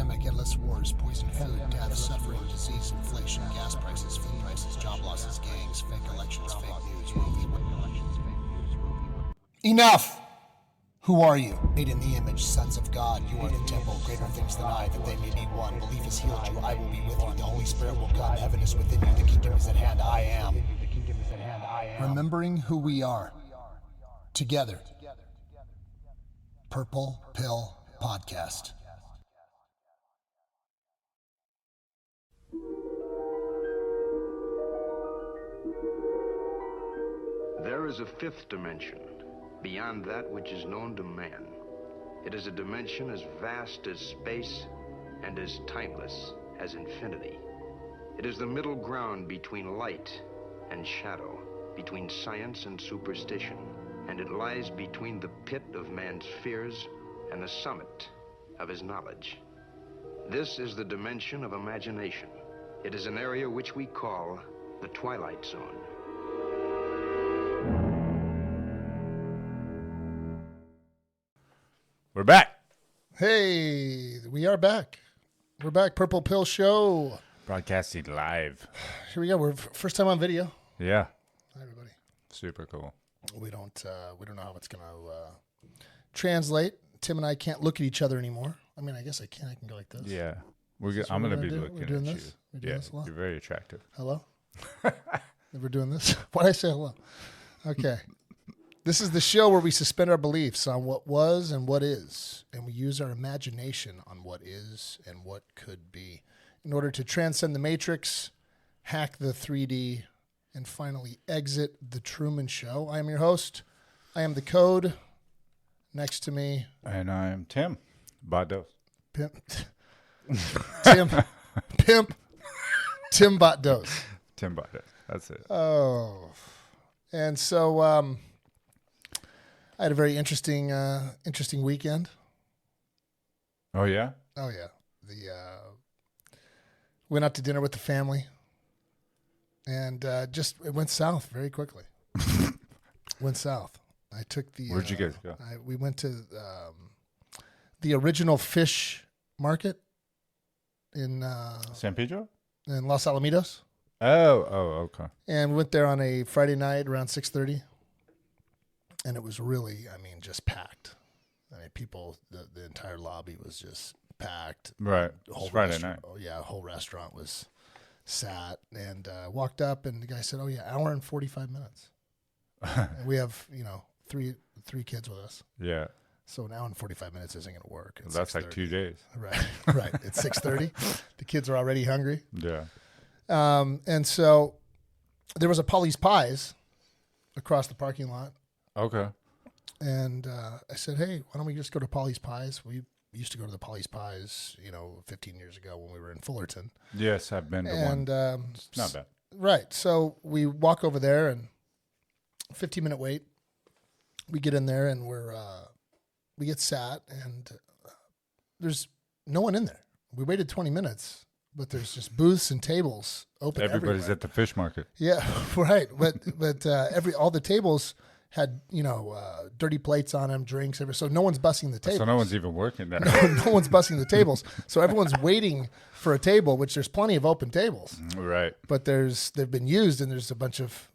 pandemic, endless wars, poisoned food, death, suffering, disease, inflation, gas prices, food prices, job losses, gangs, fake elections, fake news, Roe v. Wade. Enough! Who are you? Made in the image, sons of God. You are the temple, greater things than I, that they may be one. Belief has healed you, I will be with you. The Holy Spirit will come, heaven is within you, the kingdom is at hand, I am. Remembering who we are. Together. Purple Pill Podcast. There is a fifth dimension, beyond that which is known to man. It is a dimension as vast as space and as timeless as infinity. It is the middle ground between light and shadow, between science and superstition, and it lies between the pit of man's fears and the summit of his knowledge. This is the dimension of imagination. It is an area which we call the Twilight Zone. We're back. Hey, we are back. We're back. Purple Pill Show. Broadcasting live. Here we go. We're first time on video. Yeah. Hi, everybody. Super cool. We don't know how it's gonna translate. Tim and I can't look at each other anymore. I mean, I guess I can. I can go like this. Yeah. what I'm going to we're be gonna do? looking We're doing at this? you. We're doing this a lot? You're very attractive. Hello. We're doing this. Why'd I say hello? Okay. This is the show where we suspend our beliefs on what was and what is, and we use our imagination on what is and what could be in order to transcend the matrix, hack the 3D, and finally exit the Truman Show. I am your host. I am the code. Next to me, And I'm Tim Bados. Pimp. Tim. Pimp. Tim Bados. Tim Bados. That's it. Oh. And so I had a very interesting weekend. Oh, yeah? Oh yeah. Went out to dinner with the family, and it went south very quickly. Went south. I took the. Where'd you guys go? We went to the original fish market in San Pedro? in Los Alamitos, Oh, okay. and we went there on a Friday night around 6:30, and it was really, just packed. People, the entire lobby was just packed. Right. The whole It's Friday restaurant- night. Oh yeah, the whole restaurant was sat, and walked up, and the guy said, "Oh yeah, hour and 45 minutes." And we have three kids with us, Yeah. so an hour and 45 minutes isn't going to work. At That's like 2 days. Right, right. It's 6:30. The kids are already hungry, Yeah. and so there was a Polly's Pies across the parking lot, Okay. and I said, "Hey, why don't we just go to Polly's Pies?" We used to go to the Polly's Pies, 15 years ago when we were in Fullerton. Yes, I've been to And one. It's not bad. right, so we walk over there, and 15-minute wait. We get in there, and we get sat, and there's no one in there. We waited 20 minutes, but there's just booths and tables open. Everybody's everywhere. at the fish market. Yeah, right. But all the tables had dirty plates on them, drinks, so no one's bussing the tables. So no one's even working there. no one's bussing the tables. So everyone's waiting for a table, which there's plenty of open tables, Right. but they've been used, and there's a bunch of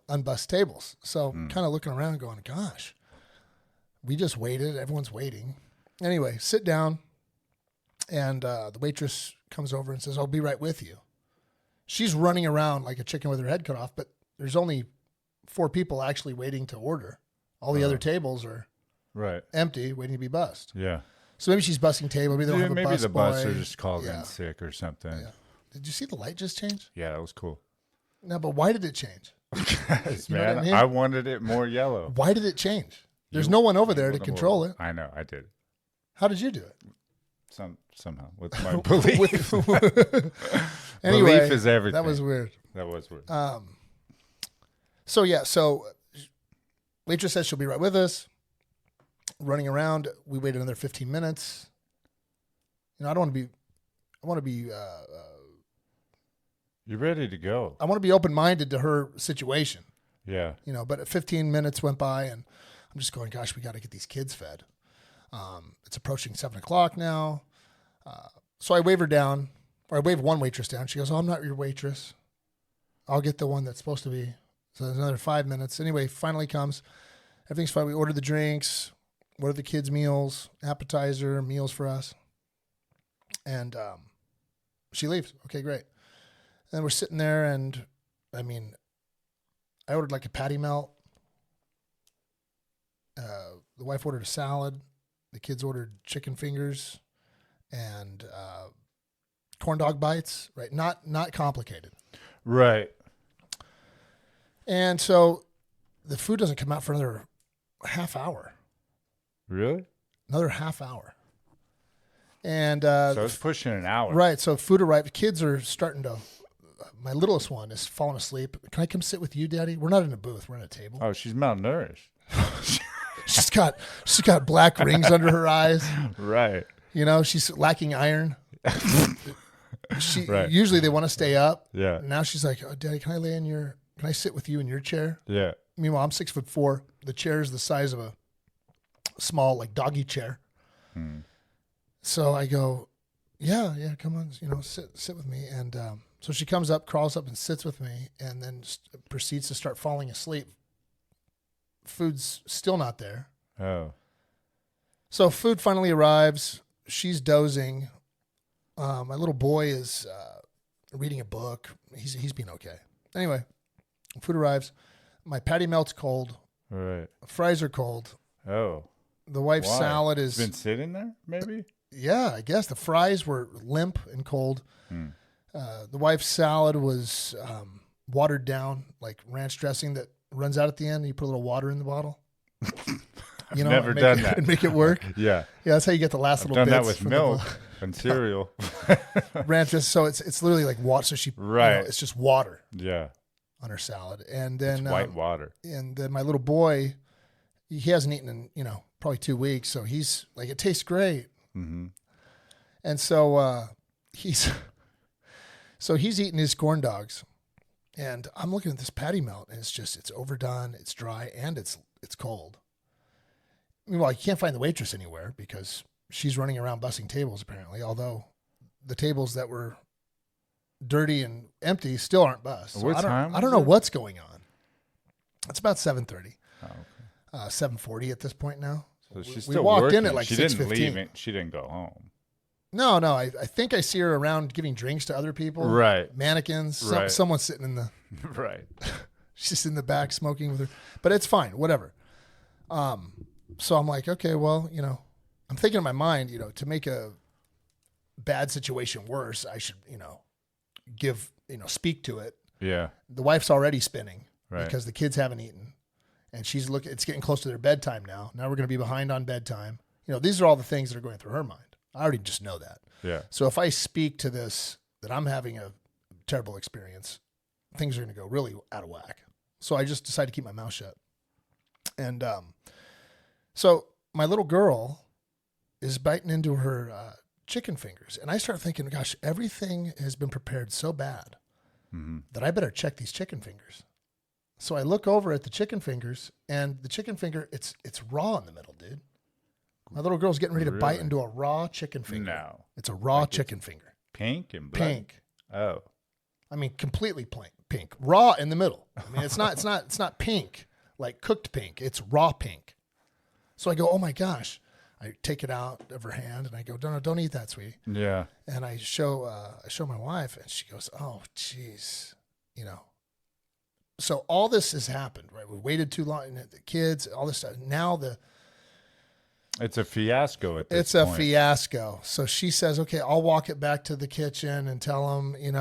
unbussed tables. So kind of looking around, going, "Gosh, we just waited. Everyone's waiting." Anyway, sit down, and the waitress comes over and says, "I'll be right with you." She's running around like a chicken with her head cut off, but there's only 4 people actually waiting to order. All the other tables are Right. empty, waiting to be bussed. Yeah. So maybe she's bussing table. Maybe they don't have a Maybe bus the boy. busser just called Yeah. in sick or something. Yeah. Did you see the light just change? Yeah, that was cool. No, but why did it change? Yes, You know what man, I mean? I wanted it more yellow. Why did it change? There's no one over there to Little control more. it. I know, I did. How did you do it? Somehow with my belief. Anyway, Belief is everything. that was weird. That was weird. So waitress says she'll be right with us. Running around, we waited another 15 minutes. I want to be You're ready to go. I want to be open-minded to her situation. Yeah. But 15 minutes went by, and I'm just going, gosh, we got to get these kids fed. It's approaching 7:00 now. So I wave her down, or I wave one waitress down. She goes, "Oh, I'm not your waitress. I'll get the one that's supposed to be." So there's another 5 minutes. Anyway, finally comes. Everything's fine. We order the drinks, order the kids' meals, appetizer, meals for us. And she leaves. Okay, great. And we're sitting there, and I mean, I ordered like a patty melt. The wife ordered a salad. The kids ordered chicken fingers and corn dog bites. Right, not complicated. Right. And so the food doesn't come out for another half hour. Really? Another half hour. And So it's pushing an hour. right. So food arrived. Kids are starting to. My littlest one is falling asleep. Can I come sit with you, Daddy? We're not in a booth. We're in a table. Oh, she's malnourished. She's got black rings under her eyes. Right. You know, she's lacking iron. Right. Usually they want to stay up. Yeah. Now she's like, "Oh, Daddy, can I sit with you in your chair?" Yeah. Meanwhile, I'm 6'4". The chair is the size of a small, like, doggy chair. So I go, yeah, come on, sit with me. And so she comes up, crawls up and sits with me, and then proceeds to start falling asleep. Food's still not there. Oh. So food finally arrives. She's dozing. My little boy is reading a book. He's been okay. Anyway, food arrives. My patty melt's cold. Right. Fries are cold. Oh. The wife's Why? salad is... It's been sitting there, maybe? Yeah, I guess. The fries were limp and cold. The wife's salad was watered down, like ranch dressing that runs out at the end. And you put a little water in the bottle. Never done that. And make it work. Yeah. Yeah, that's how you get the last I've little done that bits with from milk and cereal. ranch dressing. So it's literally like water. So she... Right. it's just water Yeah. on her salad. And then... It's white water. And then my little boy, he hasn't eaten in, probably 2 weeks. So he's like, it tastes great. Mm-hmm. And so he's eating his corn dogs, and I'm looking at this patty melt, and it's overdone, it's dry, and it's cold. Meanwhile, you can't find the waitress anywhere because she's running around bussing tables apparently. Although the tables that were dirty and empty still aren't bussed. So What time I don't was know it? what's going on. It's about 7:30, Oh, okay. 7:40 at this point now. So she's we still walked working. in at like she didn't 6:15. leave it. She didn't go home. No, I think I see her around giving drinks to other people. Right. Mannequins. Right. Someone's sitting in the... Right. She's in the back smoking with her. But it's fine. Whatever. So I'm like, okay, well, I'm thinking in my mind, to make a bad situation worse, I should, speak to it. Yeah. The wife's already spinning Right. because the kids haven't eaten. And she's it's getting close to their bedtime now. Now we're going to be behind on bedtime. These are all the things that are going through her mind. I already just know that. Yeah. So if I speak to this, that I'm having a terrible experience, things are going to go really out of whack. So I just decided to keep my mouth shut. And so my little girl is biting into her chicken fingers. And I start thinking, gosh, everything has been prepared so bad that I better check these chicken fingers. So I look over at the chicken fingers, and the chicken finger, it's raw in the middle, dude. My little girl's getting ready to bite Really? into a raw chicken finger. No. It's a raw chicken finger. Pink and blood. Pink. Oh. I mean, completely pink. Raw in the middle. I mean, it's not pink, like cooked pink. It's raw pink. So I go, oh my gosh. I take it out of her hand and I go, no, don't eat that, sweetie. Yeah. And I show my wife, and she goes, oh, geez, So all this has happened, right? We waited too long, and the kids, all this stuff. Now It's a fiasco at this it's a point. fiasco. So she says, okay, I'll walk it back to the kitchen and tell them, and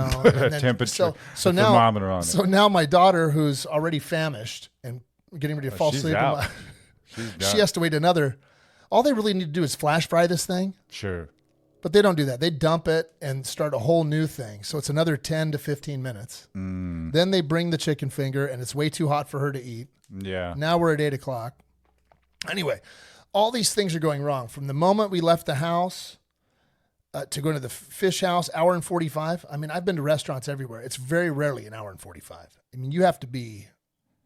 then, Temperature. So the now, thermometer on so it. now my daughter, who's already famished and getting ready to fall she's asleep, out. She's done. she has to wait another. All they really need to do is flash fry this thing, Sure. but they don't do that. They dump it and start a whole new thing. So it's another 10 to 15 minutes. Then they bring the chicken finger, and it's way too hot for her to eat. Yeah. Now we're at 8 o'clock. Anyway, all these things are going wrong. From the moment we left the house to go to the fish house, hour and 45. I mean, I've been to restaurants everywhere. It's very rarely an hour and 45. I mean, you have to be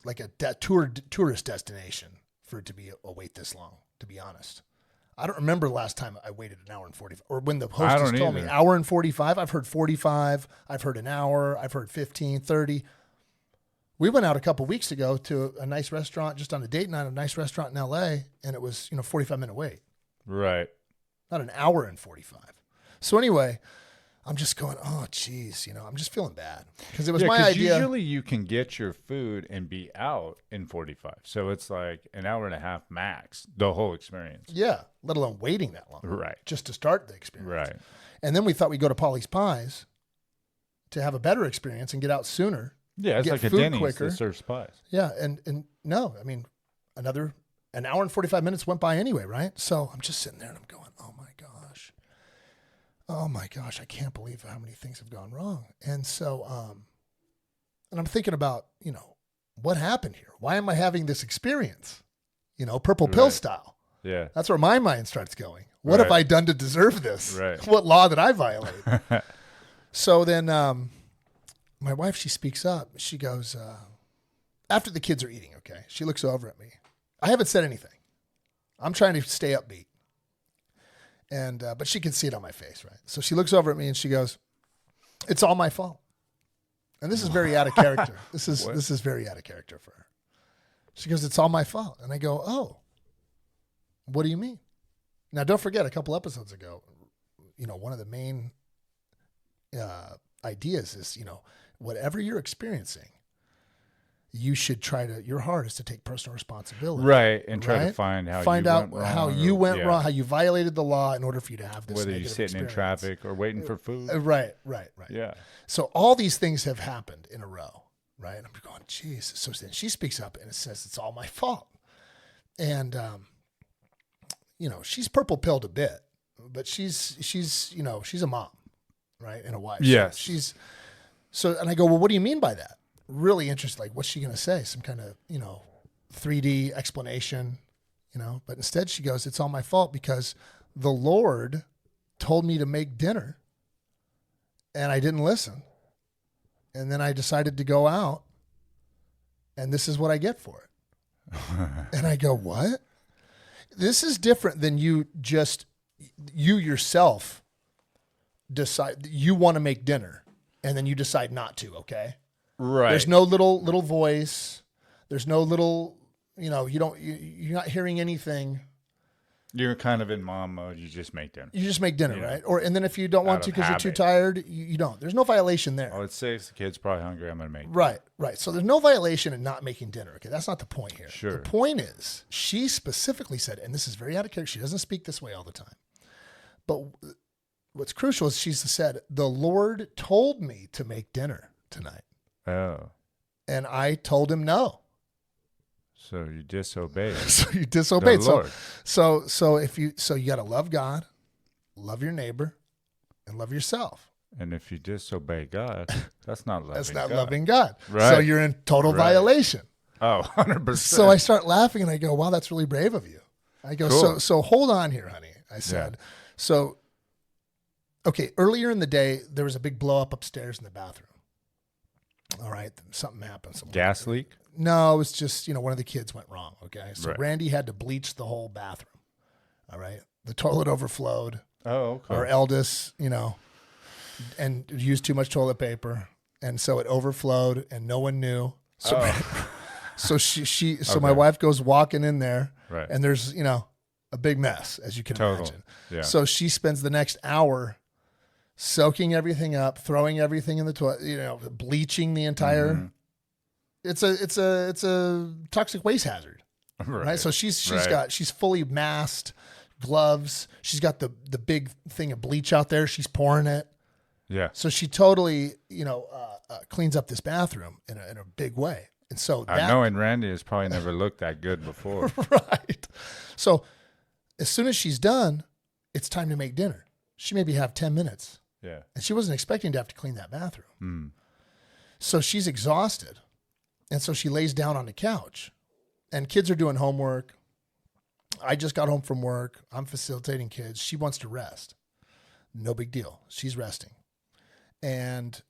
like a tourist destination for it to be a wait this long, to be honest. I don't remember the last time I waited an hour and 45, or when the I hostess don't told me either. hour and 45. I've heard 45. I've heard an hour. I've heard 15, 30. We went out a couple weeks ago to a nice restaurant, just on a date night, a nice restaurant in LA, and it was, 45-minute wait, Right. not an hour and 45. So anyway, I'm just going, oh, geez, I'm just feeling bad because it was my 'cause idea. Usually you can get your food and be out in 45. So it's like an hour and a half max, the whole experience. Yeah, let alone waiting that long. Right. Just to start the experience. Right. And then we thought we'd go to Polly's Pies to have a better experience and get out sooner. Yeah, it's Get like a food Denny's quicker. that serves pies. Yeah, and no, I mean, an hour and 45 minutes went by anyway, right? So I'm just sitting there and I'm going, oh my gosh, I can't believe how many things have gone wrong. And so, and I'm thinking about, what happened here? Why am I having this experience? Purple pill Right. style. Yeah. That's where my mind starts going. What have Right. I done to deserve this? Right. What law did I violate? So then my wife, she speaks up. She goes, after the kids are eating, okay, she looks over at me. I haven't said anything. I'm trying to stay upbeat. And but she can see it on my face, right? So she looks over at me and she goes, "It's all my fault." And this is very out of character. This is very out of character for her. She goes, "It's all my fault." And I go, "Oh, what do you mean?" Now, don't forget, a couple episodes ago, one of the main ideas is, whatever you're experiencing, you should try to, your hardest to take personal responsibility. Right. And try to Right? find how Find you out went wrong. how you or- went yeah. wrong, how you violated the law in order for you to have this Whether you're negative sitting in experience. traffic or waiting for food. Right. Yeah. So all these things have happened in a row, right? And I'm going, geez. So then she speaks up and it says, "It's all my fault." And, she's purple pilled a bit, but she's a mom, right? And a wife. Yes. And I go, "Well, what do you mean by that?" Really interested. Like, what's she going to say? Some kind of, 3D explanation, but instead she goes, "It's all my fault because the Lord told me to make dinner and I didn't listen. And then I decided to go out and this is what I get for it." And I go, "What?" This is different than you yourself decide you want to make dinner and then you decide not to. Okay. Right. There's no little voice. There's no little, you're not hearing anything. You're kind of in mom mode. You just make dinner. You just make dinner, Yeah. right? And then if you don't want Out to of because you're too habit. tired, you don't. There's no violation there. Oh, it's 6. The kid's probably hungry. I'm going to make dinner. Right. So there's no violation in not making dinner. Okay, that's not the point here. Sure. The point is, she specifically said, and this is very out of character. She doesn't speak this way all the time. But what's crucial is she said, "The Lord told me to make dinner tonight," Oh. and I told him no. So you disobeyed. So you disobeyed. The Lord. So you got to love God, love your neighbor, and love yourself. And if you disobey God, that's not loving That's not God. loving God. Right. So you're in total Right. violation. Oh, 100%. So I start laughing and I go, "Wow, that's really brave of you." I go, Cool. so hold on here, honey. I said, so, okay, earlier in the day, there was a big blow up upstairs in the bathroom. All right. Something happened. Somewhere. Gas leak? No, it was just, one of the kids went wrong. Okay. So Right. Randy had to bleach the whole bathroom. All right. The toilet overflowed. Oh, okay. Our eldest, and used too much toilet paper. And so it overflowed and no one knew. So, so my Okay. wife goes walking in there Right. and there's, a big mess, as you can Total. imagine. Yeah. So she spends the next hour soaking everything up, throwing everything in the toilet, bleaching the entire. Mhm. It's a toxic waste hazard, right? So she's Right. she's fully masked, gloves. She's got the big thing of bleach out there. She's pouring it. Yeah. So she totally, cleans up this bathroom in a big way. And so Knowing Randy has probably never looked that good before. right. So as soon as she's done, it's time to make dinner. She maybe have 10 minutes. Yeah. And she wasn't expecting to have to clean that bathroom. Mm. So she's exhausted. And so she lays down on the couch. And kids are doing homework. I just got home from work. I'm facilitating kids. She wants to rest. No big deal. She's resting. And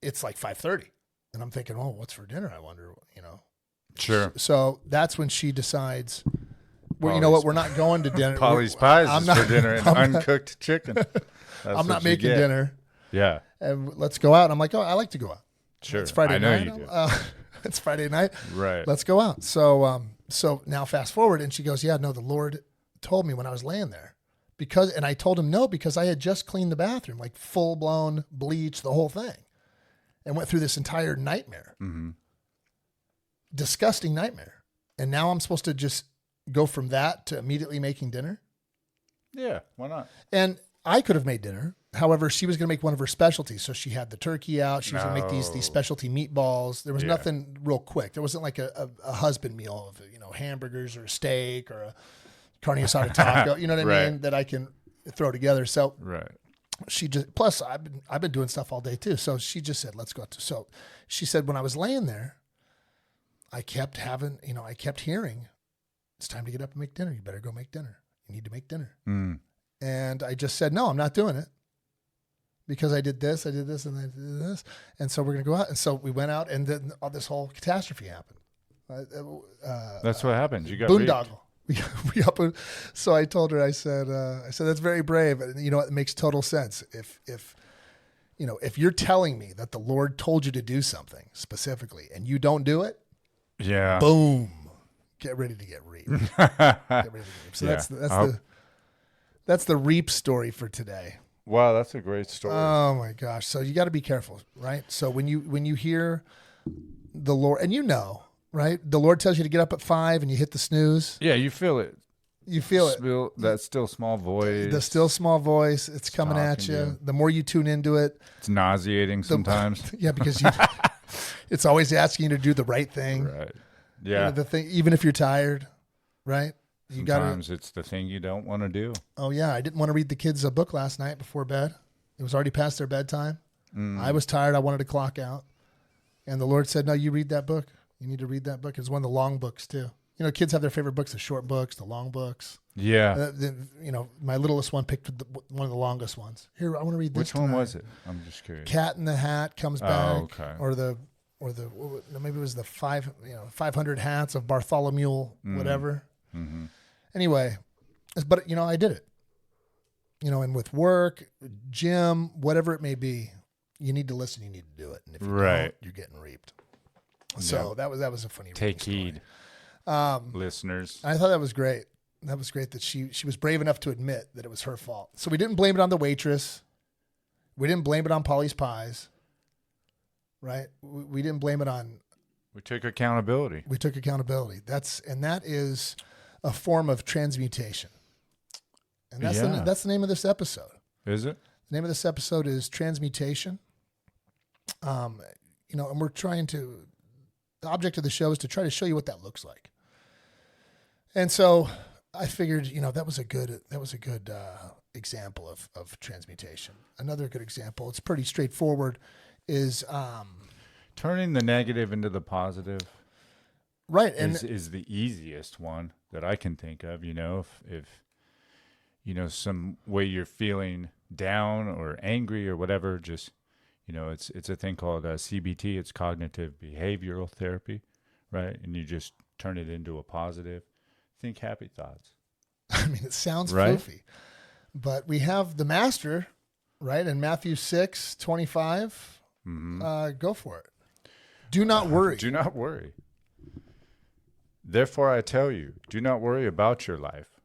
it's like 5:30. And I'm thinking, "Oh, what's for dinner? I wonder, Sure. So that's when she decides, you know what? We're not going to dinner. Polly's Pies I'm is not- for dinner and uncooked chicken. I'm not making dinner. Yeah, And let's go out. I'm like, oh, I like to go out. sure. It's Friday I know night. you do. It's Friday night. Right. Let's go out. So now fast forward, and she goes, yeah, no, the Lord told me when I was laying there and I told him no, because I had just cleaned the bathroom, like full blown bleach, the whole thing, and went through this entire nightmare, disgusting nightmare. And now I'm supposed to just go from that to immediately making dinner. Yeah, why not? And I could have made dinner. However, she was going to make one of her specialties. So she had the turkey out. She was going to make these specialty meatballs. There was nothing real quick. There wasn't like a husband meal of, hamburgers or a steak or a carne asada taco, you know what I mean, that I can throw together. So she just, plus I've been doing stuff all day too. So she just said, let's go out. So she said, when I was laying there, I kept having, I kept hearing, it's time to get up and make dinner. You better go make dinner. You need to make dinner. And I just said, no, I'm not doing it, because I did this, and I did this. And so we're going to go out. And so we went out, and then all this whole catastrophe happened. That's what happened. You got boondoggle. So I told her, I said, that's very brave. And it makes total sense. If you're telling me that the Lord told you to do something specifically and you don't do it, boom, get ready to get reaped. So that's the reap story for today. Wow, that's a great story. Oh my gosh. So you got to be careful, right? So when you hear the Lord, and right? The Lord tells you to get up at 5 and you hit the snooze. Yeah, you feel it. You feel it. That still small voice. The still small voice. It's coming at you. The more you tune into it. It's nauseating sometimes. Yeah, because it's always asking you to do the right thing. Right. Yeah. The thing, even if you're tired, right? Sometimes it's the thing you don't want to do. Oh yeah. I didn't want to read the kids a book last night before bed. It was already past their bedtime. I was tired. I wanted to clock out. And the Lord said, no, you read that book. You need to read that book. It's one of the long books too. Kids have their favorite books, the short books, the long books. Yeah. My littlest one picked one of the longest ones. Here, I want to read this. Which one was it? I'm just curious. Cat in the Hat comes back. Oh, okay. Or maybe it was the 500 hats of Bartholomew, whatever. Mm-hmm. Anyway, but I did it. And with work, gym, whatever it may be, you need to listen. You need to do it. And if you don't, you're getting reaped. So that was a funny. Take heed, listeners. I thought that was great. That was great that she was brave enough to admit that it was her fault. So we didn't blame it on the waitress. We didn't blame it on Polly's Pies. Right? We didn't blame it on. We took accountability. That is a form of transmutation. And that's the name of this episode. Is it? The name of this episode is Transmutation. And we're trying to. The object of the show is to try to show you what that looks like. And so I figured, that was a good example of transmutation. Another good example, it's pretty straightforward, is turning the negative into the positive. Right. And is the easiest one that I can think of. If some way you're feeling down or angry or whatever, just it's a thing called CBT. It's cognitive behavioral therapy, right? And you just turn it into a positive. Think happy thoughts. I mean, it sounds floofy, but we have the master, right? In Matthew 6:25, go for it. Do not worry. Do not worry. Therefore, I tell you, do not worry about your life,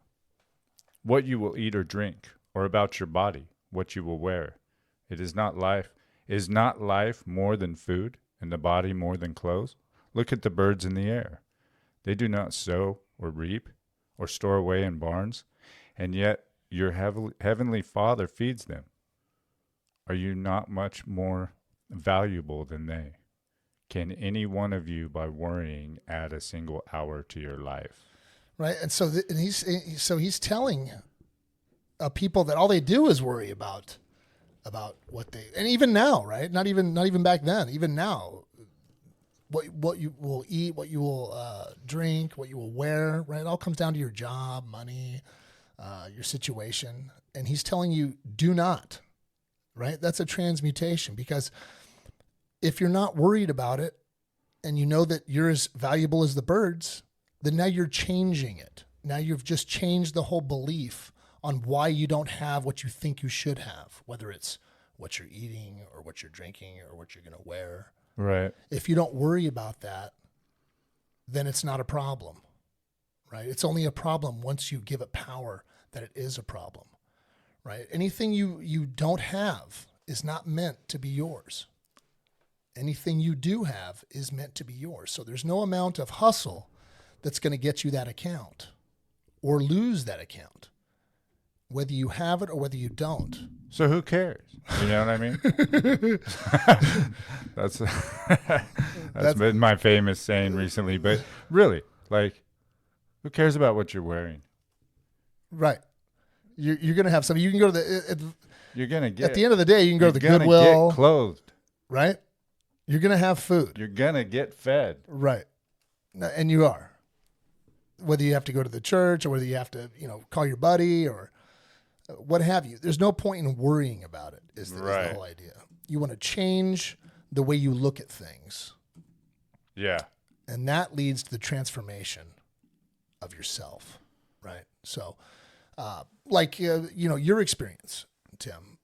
what you will eat or drink, or about your body, what you will wear. Is not life more than food, and the body more than clothes? Look at the birds in the air. They do not sow or reap or store away in barns, and yet your heavenly Father feeds them. Are you not much more valuable than they? Can any one of you, by worrying, add a single hour to your life? Right, and so he's telling people that all they do is worry about what they, and even now, right? Not even back then. Even now, what you will eat, what you will drink, what you will wear, right? It all comes down to your job, money, your situation. And he's telling you, do not, right? That's a transmutation, because if you're not worried about it and you know that you're as valuable as the birds, then now you're changing it. Now you've just changed the whole belief on why you don't have what you think you should have, whether it's what you're eating or what you're drinking or what you're going to wear. Right. If you don't worry about that, then it's not a problem, right? It's only a problem once you give it power that it is a problem, right? Anything you don't have is not meant to be yours. Anything you do have is meant to be yours. So there's no amount of hustle that's going to get you that account or lose that account, whether you have it or whether you don't. So who cares? You know what I mean? that's been my famous saying recently. But really, like, who cares about what you're wearing? Right. You're going to have something. You can go to you're going to get. At the end of the day, you can go to the You're Goodwill. gonna get clothed. Right? You're going to have food. You're going to get fed. Right. And you are. Whether you have to go to the church or whether you have to, call your buddy or what have you. There's no point in worrying about it is the whole idea. You want to change the way you look at things. Yeah. And that leads to the transformation of yourself, right? So, your experience, Tim,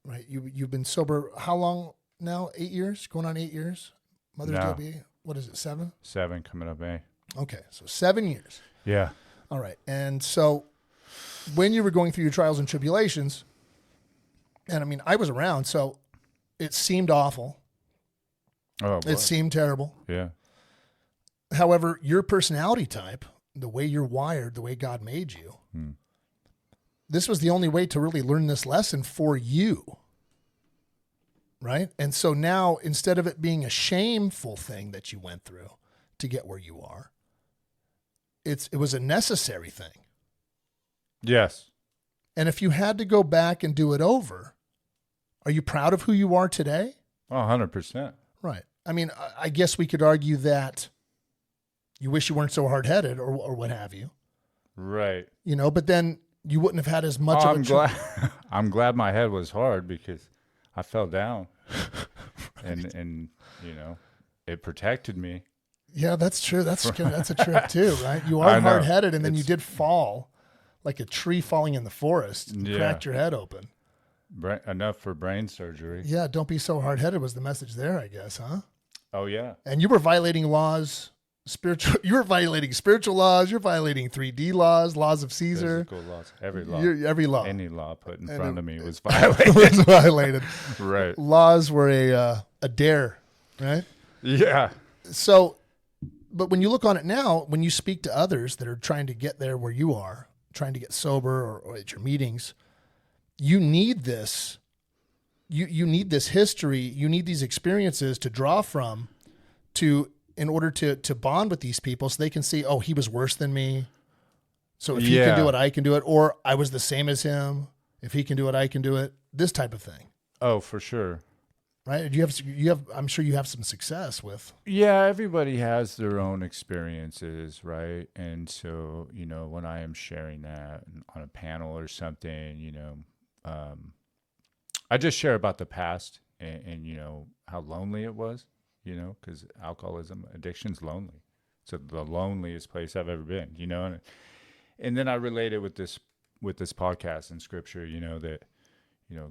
right? You've been sober how long now? 8 years? Going on 8 years? Mother's Day will be, what is it, 7? 7 coming up, May. Okay, so 7 years. Yeah. All right. And so when you were going through your trials and tribulations, and I mean, I was around, so it seemed awful. Oh, it seemed terrible. Yeah. However, your personality type, the way you're wired, the way God made you, this was the only way to really learn this lesson for you. Right? And so now, instead of it being a shameful thing that you went through to get where you are, it was a necessary thing. Yes. And if you had to go back and do it over, are you proud of who you are today? 100%. Right. I mean, I guess we could argue that you wish you weren't so hard-headed or what have you. Right. But then you wouldn't have had as much of a... I'm glad my head was hard because I fell down. Right. And it protected me. Yeah, that's true. That's a trip too, right? You are hard-headed, and then you did fall like a tree falling in the forest. You cracked your head open. Enough for brain surgery. Yeah, don't be so hard-headed was the message there, I guess, huh? Oh, yeah. And you were violating laws, you were violating spiritual laws, you're violating 3D laws of Caesar. Physical laws, every law. Every law. Any law put in front of me was violated. Was violated. Right. Laws were a dare, right? Yeah. So, but when you look on it now, when you speak to others that are trying to get there where you are, trying to get sober or at your meetings, you need this. You need this history. You need these experiences to draw from in order to bond with these people so they can see, oh, he was worse than me. So if he can do it, I can do it. Or I was the same as him. If he can do it, I can do it. This type of thing. Oh, for sure. Right? You have. I'm sure you have some success with. Yeah, everybody has their own experiences, right? And so, when I am sharing that on a panel or something, I just share about the past and how lonely it was, because alcoholism, addiction's lonely. It's the loneliest place I've ever been, and then I relate it with this podcast and scripture, that,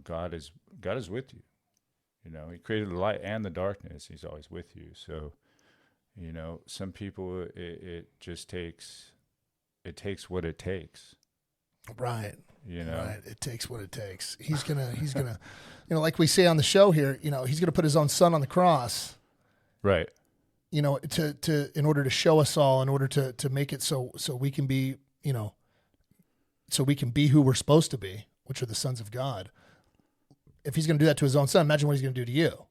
God is with you. He created the light and the darkness. He's always with you. So, some people, it just takes what it takes. Right. Right. It takes what it takes. He's gonna, like we say on the show here, he's gonna put his own son on the cross. Right. In order to show us all, in order to make it so we can be, so we can be who we're supposed to be, which are the sons of God. If he's going to do that to his own son, imagine what he's going to do to you.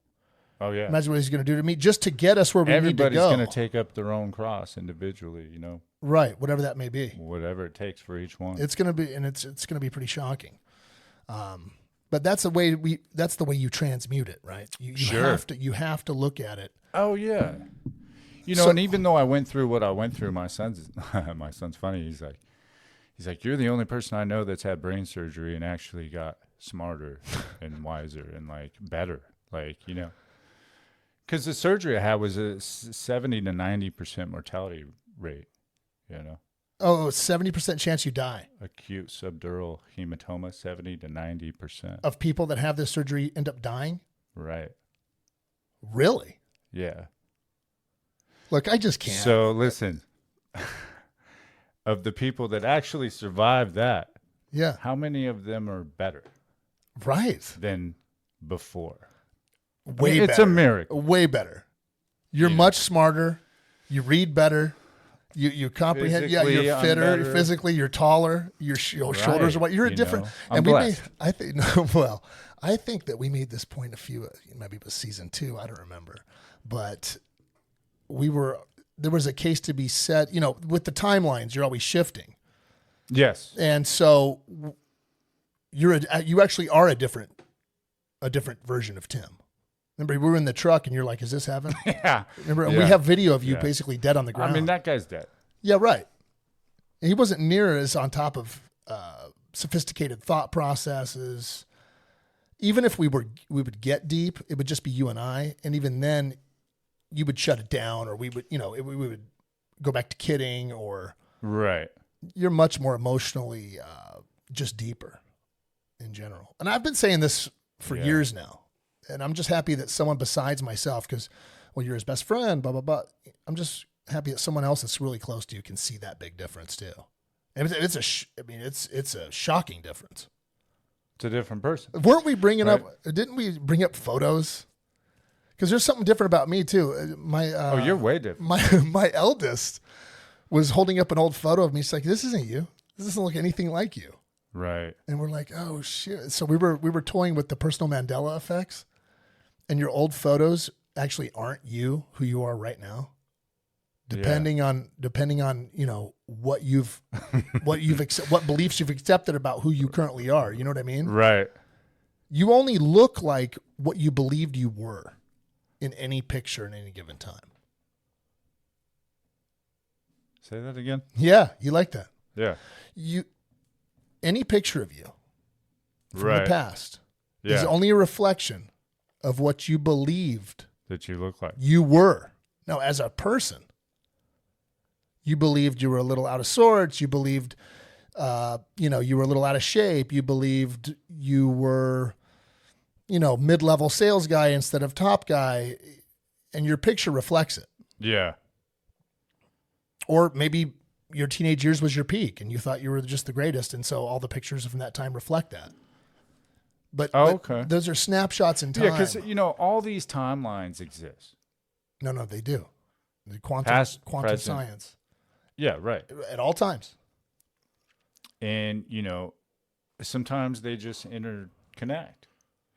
Oh, yeah. Imagine what he's going to do to me just to get us where we need to go. Everybody's going to take up their own cross individually, Right, whatever that may be. Whatever it takes for each one. It's going to be, and it's going to be pretty shocking. But that's the way you transmute it, right? You have to look at it. Oh, yeah. And even though I went through what I went through, my son's funny. He's like, you're the only person I know that's had brain surgery and actually got smarter and wiser and better, because the surgery I had was a 70 to 90% mortality rate, Oh, 70% chance you die. Acute subdural hematoma, 70 to 90%. Of people that have this surgery end up dying? Right. Really? Yeah. Look, I just can't. So listen, of the people that actually survived that, yeah. how many of them are better Right. than before? Way It's better. a miracle. Way better. You're Yeah. much smarter. You read better. You comprehend. Physically, You're I'm fitter. better. Physically, you're taller. Your shoulders are what. You're a you different. know, I'm and we blessed. made. I think. Well, I think that we made this point maybe it was season 2. I don't remember, but there was a case to be said. You know, with the timelines, you're always shifting, Yes. and so you actually are a different version of Tim. Remember, we were in the truck, and you're like, "Is this heaven?" Yeah. Remember, and Yeah. we have video of you Yeah. basically dead on the ground. I mean, that guy's dead. Yeah, right. And he wasn't near as on top of sophisticated thought processes. Even if we would get deep, it would just be you and I, and even then, you would shut it down, or we would go back to kidding, or Right. you're much more emotionally just deeper in general. And I've been saying this for Yeah. years now. And I'm just happy that someone besides myself, because, well, you're his best friend, blah, blah, blah. I'm just happy that someone else that's really close to you can see that big difference too. And it's a shocking difference. It's a different person. Weren't we bringing Right. didn't we bring up photos? Because there's something different about me too. You're way different. My eldest was holding up an old photo of me. She's like, "This isn't you. This doesn't look anything like you." Right. And we're like, "Oh shit!" So we were toying with the personal Mandela effects, and your old photos actually aren't you who you are right now. Depending on what what beliefs you've accepted about who you currently are. You know what I mean? Right. You only look like what you believed you were in any picture in any given time. Say that again. Yeah, you like that. Yeah. Any picture of you from Right. the past is Yeah. only a reflection of what you believed That you look like. you were. Now, as a person, you believed you were a little out of sorts. You believed, you were a little out of shape. You believed you were, mid-level sales guy instead of top guy, and your picture reflects it. Yeah. Or maybe your teenage years was your peak, and you thought you were just the greatest, and so all the pictures from that time reflect that. But Okay. those are snapshots in time. Yeah, because all these timelines exist. No, they do. The quantum Past, present. science Yeah, right. at all times. And sometimes they just interconnect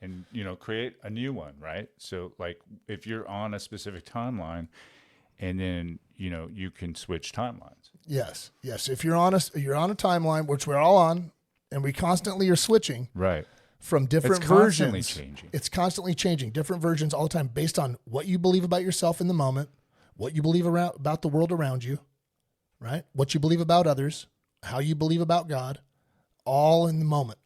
and create a new one, right? So like if you're on a specific timeline, and then you can switch timelines. Yes. If you're on a timeline, which we're all on, and we constantly are switching Right. from different It's constantly versions. changing. It's constantly changing, different versions all the time, based on what you believe about yourself in the moment, what you believe about the world around you, right? What you believe about others, how you believe about God, all in the moment.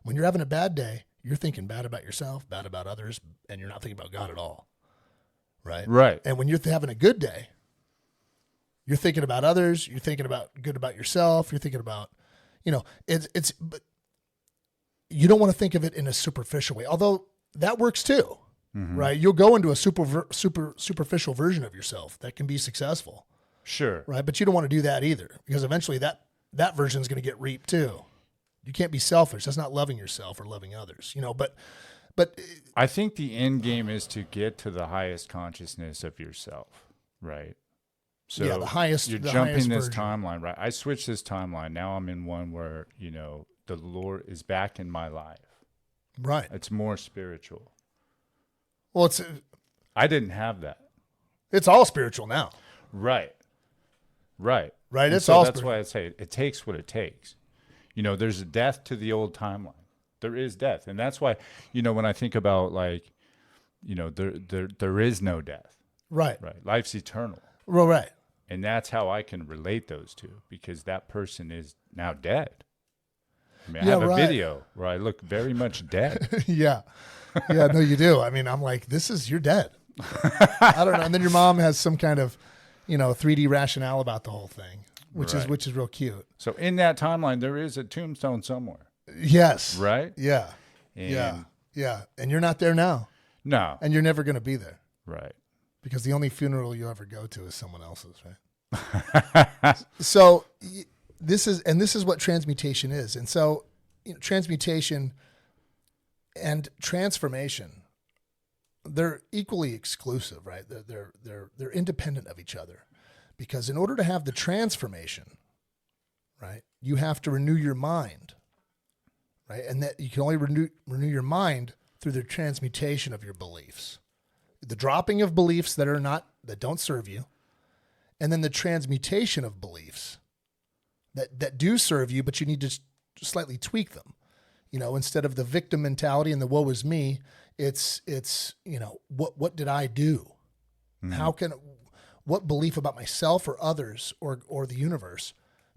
When you're having a bad day, you're thinking bad about yourself, bad about others, and you're not thinking about God at all. Right. Right. And when you're having a good day, you're thinking about others. You're thinking about good about yourself. You're thinking about, but you don't want to think of it in a superficial way, although that works too, right? You'll go into a superficial version of yourself that can be successful, Sure. right? But you don't want to do that either, because eventually that version is going to get reaped too. You can't be selfish. That's not loving yourself or loving others, but I think the end game is to get to the highest consciousness of yourself, right? So yeah, the highest. you're the jumping highest this version. timeline, right? I switched this timeline. Now I'm in one where, the Lord is back in my life. Right. It's more spiritual. Well, I didn't have that. it's all spiritual now. Right. Right. Right. And It's so all that's why I say it takes what it takes. There's a death to the old timeline. There is death. And that's why, when I think about there is no death. Right. Right. Life's eternal. Well, right. And that's how I can relate those two, because that person is now dead. I mean, I Yeah, have a right. video where I look very much dead. Yeah. Yeah, no, you do. I mean, I'm like, you're dead. I don't know. And then your mom has some kind of, 3D rationale about the whole thing. which Right. is real cute. So in that timeline, there is a tombstone somewhere, Yes. right? Yeah. And Yeah. And you're not there now, No. and you're never going to be there Right. because the only funeral you ever go to is someone else's, right? So this is what transmutation is. And so transmutation and transformation, they're equally exclusive, right? They're independent of each other, because in order to have the transformation, right, you have to renew your mind, right? And that you can only renew your mind through the transmutation of your beliefs, the dropping of beliefs that don't serve you, and then the transmutation of beliefs that do serve you, but you need to slightly tweak them. Instead of the victim mentality and the woe is me, it's what did I do? Mm-hmm. What belief about myself or others or the universe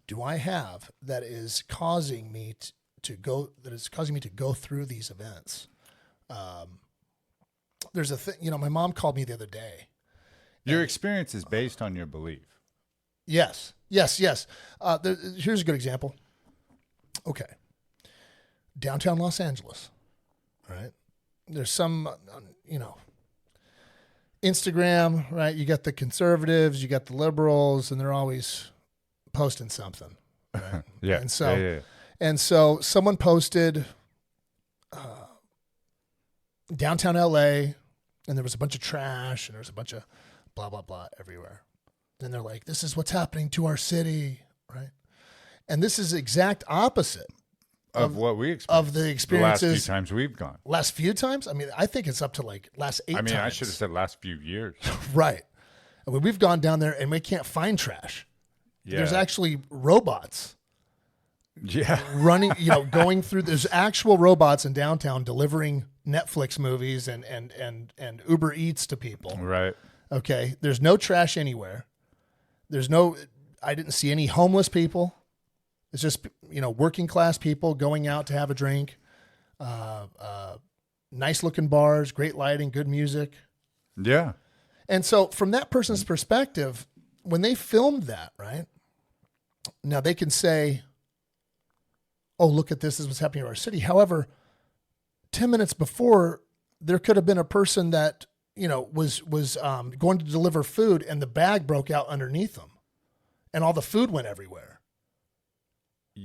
do I have that is causing me to go through these events? There's a thing, my mom called me the other day. Your experience is based on your belief. Yes. Here's a good example. Okay. Downtown Los Angeles, right? There's some, Instagram, right? You got the conservatives, you got the liberals, and they're always posting something, right? Yeah. And so someone posted downtown LA, and there was a bunch of trash, and there was a bunch of blah, blah, blah everywhere. And they're like, this is what's happening to our city, right? And this is exact opposite of what we experienced. Of the experiences. The last few times we've gone. Last few times? I mean, I think it's up to like last 8 times. I should have said last few years. Right. I mean, we've gone down there and we can't find trash. Yeah. There's actually robots. Yeah. Running, going through, there's actual robots in downtown delivering Netflix movies and Uber Eats to people. Right. Okay. There's no trash anywhere. I didn't see any homeless people. It's just, working class people going out to have a drink, nice looking bars, great lighting, good music. Yeah. And so from that person's perspective, when they filmed that, right, now they can say, oh, look at this is what's happening in our city. However, 10 minutes before, there could have been a person that, was going to deliver food and the bag broke out underneath them and all the food went everywhere.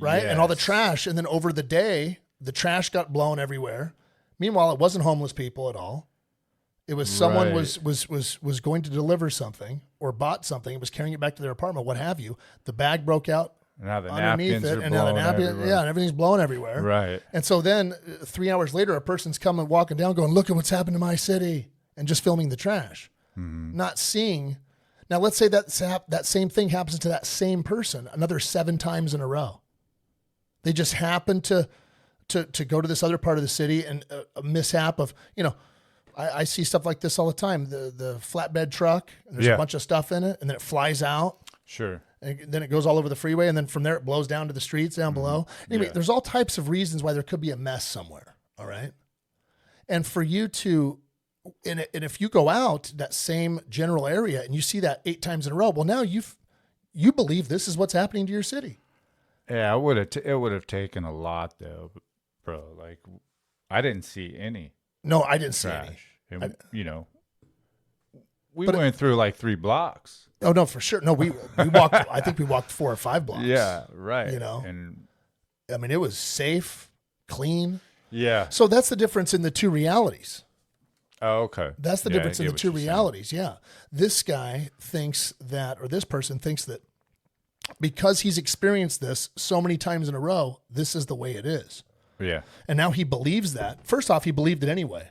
Right. Yes. And all the trash. And then over the day, the trash got blown everywhere. Meanwhile, it wasn't homeless people at all. It was someone was going to deliver something or bought something. It was carrying it back to their apartment, what have you. The bag broke out Now the underneath napkins it. are And now the blown napkin, everywhere. and everything's blown everywhere. Right. And so then 3 hours later, a person's coming, walking down, going, look at what's happened to my city, and just filming the trash. Mm-hmm. Not seeing. Now, let's say that same thing happens to that same person another 7 times in a row. They just happen to go to this other part of the city, and a mishap of, I see stuff like this all the time. The flatbed truck, and there's a bunch of stuff in it, and then it flies out. Sure. And then it goes all over the freeway, and then from there it blows down to the streets down below. Anyway, there's all types of reasons why there could be a mess somewhere. All right. And for you to, and if you go out that same general area and you see that 8 times in a row, well, now you believe this is what's happening to your city. Yeah, it would have taken a lot though, bro. Like, I didn't see any. No, I didn't see trash. any. And, we went through like 3 blocks. Oh no, for sure. No, we walked. I think we walked 4 or 5 blocks. Yeah, right. And I mean, it was safe, clean. Yeah. So that's the difference in the 2 realities. Oh, okay. That's the difference in the 2 realities. Yeah. This guy thinks that, or this person thinks that because he's experienced this so many times in a row, this is the way it is. Yeah. And now he believes that. First off, he believed it anyway.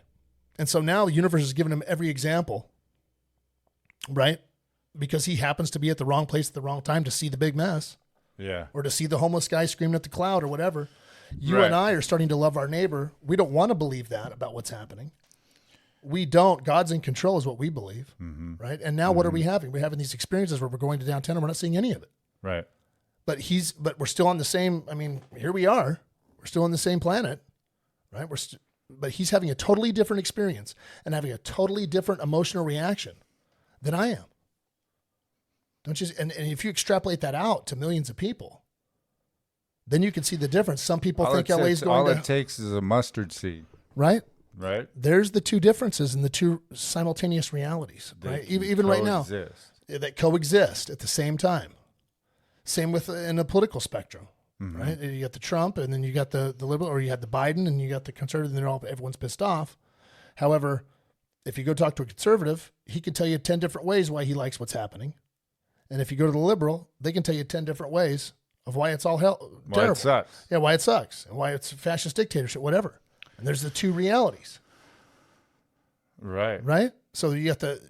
And so now the universe has given him every example, right? Because he happens to be at the wrong place at the wrong time to see the big mess. Yeah. Or to see the homeless guy screaming at the cloud or whatever. You Right. and I are starting to love our neighbor. We don't want to believe that about what's happening. We don't. God's in control is what we believe, right? And now what are we having? We're having these experiences where we're going to downtown and we're not seeing any of it. Right. But we're still on the same, I mean, here we are. We're still on the same planet, right? But he's having a totally different experience and having a totally different emotional reaction than I am. Don't you? And if you extrapolate that out to millions of people, then you can see the difference. Some people think LA is going all to... it takes is a mustard seed. Right? Right. There's the two differences in the two simultaneous realities, right? Even right now, that coexist at the same time. Same with in the political spectrum, right? You got the Trump, and then you got the liberal, or you had the Biden, and you got the conservative, and everyone's pissed off. However, if you go talk to a conservative, he can tell you 10 different ways why he likes what's happening. And if you go to the liberal, they can tell you 10 different ways of why it's all terrible. Why it sucks. Yeah, why it sucks, and why it's fascist dictatorship, whatever. And there's the two realities. Right. Right? So you have to,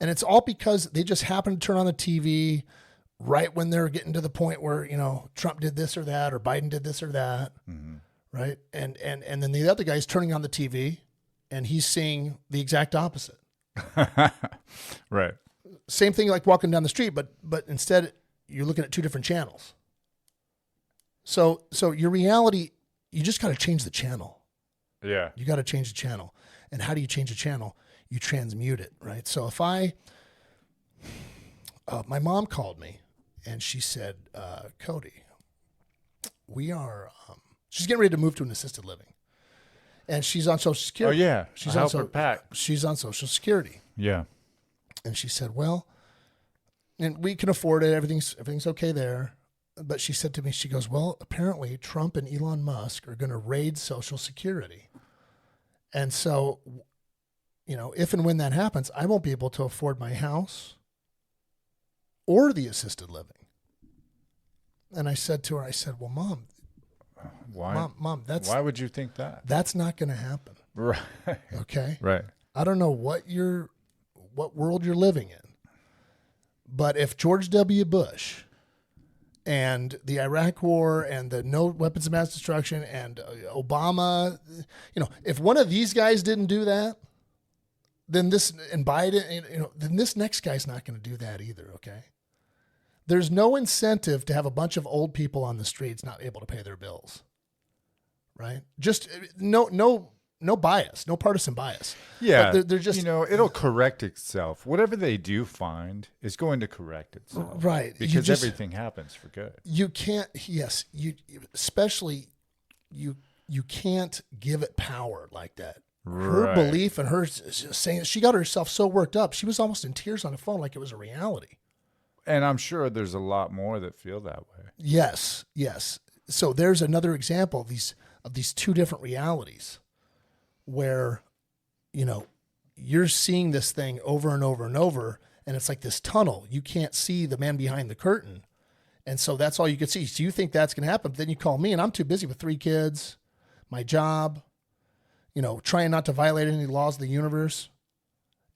and it's all because they just happen to turn on the TV right when they're getting to the point where, Trump did this or that, or Biden did this or that. Right? And then the other guy's turning on the TV and he's seeing the exact opposite. Right. Same thing like walking down the street, but instead you're looking at two different channels. So your reality, you just got to change the channel. Yeah. You got to change the channel. And how do you change a channel? You transmute it, right? So if my mom called me and she said, Cody, she's getting ready to move to an assisted living. And she's on Social Security. Oh, yeah. She's She's on Social Security. Yeah. And she said, well, and we can afford it. Everything's okay there. But she said to me, she goes, well, apparently Trump and Elon Musk are going to raid Social Security. And so, if and when that happens, I won't be able to afford my house or the assisted living. And I said to her, well, Mom, why? Mom, why would you think that? That's not going to happen. Right. Okay. Right. I don't know what world you're living in, but if George W. Bush and the Iraq War and the no weapons of mass destruction and Obama, if one of these guys didn't do that, then Biden, then this next guy's not going to do that either. Okay. There's no incentive to have a bunch of old people on the streets not able to pay their bills. Right. Just no bias, no partisan bias. Yeah. But they're just, it'll correct itself. Whatever they do find is going to correct itself. Right. Because everything happens for good. You can't, especially you can't give it power like that. Her belief and her saying, she got herself so worked up. She was almost in tears on the phone like it was a reality. And I'm sure there's a lot more that feel that way. Yes. Yes. So there's another example of these two different realities where, you're seeing this thing over and over and over, and it's like this tunnel. You can't see the man behind the curtain. And so that's all you can see. So you think that's going to happen, but then you call me and I'm too busy with 3 kids, my job, trying not to violate any laws of the universe.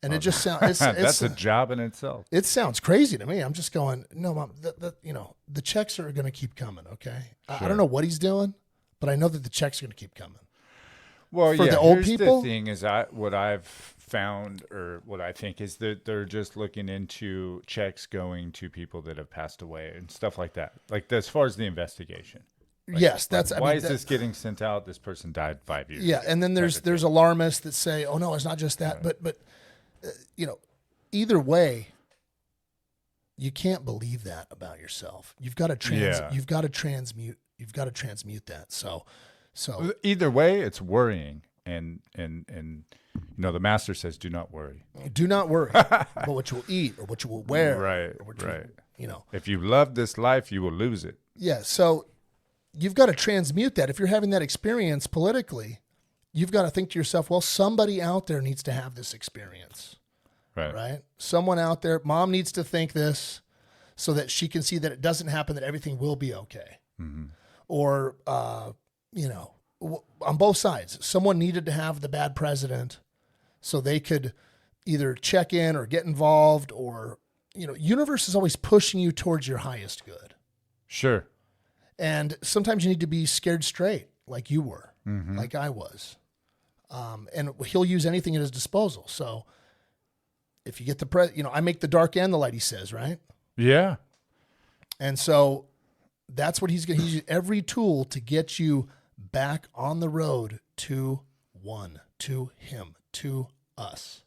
And it just sounds, that's a job in itself. It sounds crazy to me. I'm just going, no, Mom, the checks are going to keep coming. Okay. Sure. I don't know what he's doing, but I know that the checks are going to keep coming. Well, for the old here's people, the thing is what I've found, or what I think, is that they're just looking into checks going to people that have passed away and stuff like that. Like, as far as the investigation. Yes, that's why is this getting sent out? This person died 5 years. Yeah, and then there's alarmists that say, "Oh no, it's not just that." Right. But either way, you can't believe that about yourself. You've got to You've got to transmute. You've got to transmute that. So either way, it's worrying, and the master says, "Do not worry. Do not worry about what you will eat or what you will wear." Right. Or what if you love this life, you will lose it. Yeah. So you've got to transmute that. If you're having that experience politically, you've got to think to yourself, well, somebody out there needs to have this experience. Right. Someone out there, Mom needs to think this so that she can see that it doesn't happen, that everything will be okay. Mm-hmm. Or, on both sides, someone needed to have the bad president so they could either check in or get involved, or, universe is always pushing you towards your highest good. Sure. And sometimes you need to be scared straight, like you were, like I was. And he'll use anything at his disposal. So if you get I make the dark and the light, he says, right? Yeah. And so that's what he's using every tool to get you back on the road to one, to him, to us.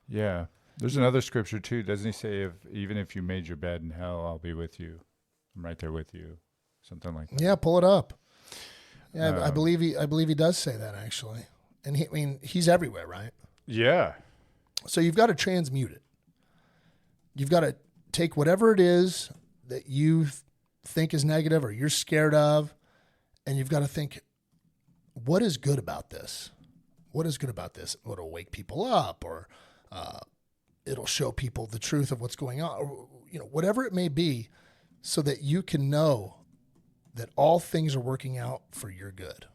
Yeah. There's another scripture too. Doesn't he say, even if you made your bed in hell, I'll be with you. I'm right there with you. Something like that. Yeah, pull it up. Yeah, I believe he does say that actually. And he's everywhere, right? Yeah. So you've got to transmute it. You've got to take whatever it is that you think is negative or you're scared of, and you've got to think, what is good about this? What is good about this? It'll wake people up, or it'll show people the truth of what's going on, or whatever it may be, so that you can know that all things are working out for your good.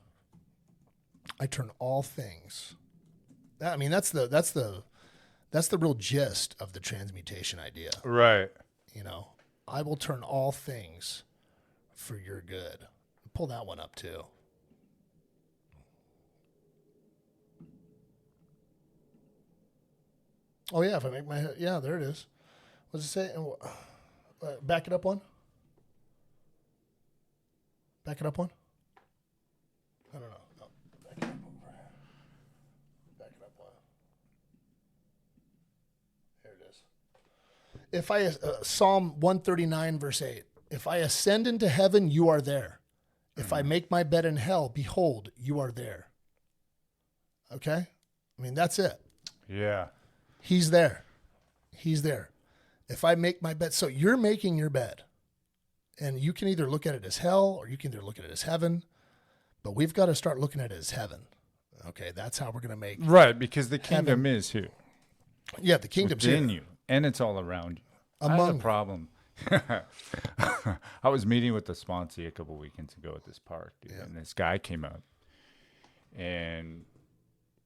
I turn all things. That's the real gist of the transmutation idea. Right. I will turn all things for your good. Pull that one up too. Oh yeah, if I make my head, yeah, there it is. What does it say? Back it up one. Back it up one. I don't know. No, back it up over. Back it up one. Here it is. If I Psalm 139 verse 8. If I ascend into heaven, you are there. If I make my bed in hell, behold, you are there. Okay? That's it. Yeah. He's there. He's there. If I make my bed, so you're making your bed, and you can either look at it as hell or you can either look at it as heaven, but we've got to start looking at it as heaven. Okay, that's how we're going to make right, because the kingdom heaven. is here. Yeah, the kingdom's within here. you, and it's all around you. I Among had a problem. I was meeting with the sponsee a couple weekends ago at this park, dude, and this guy came up, and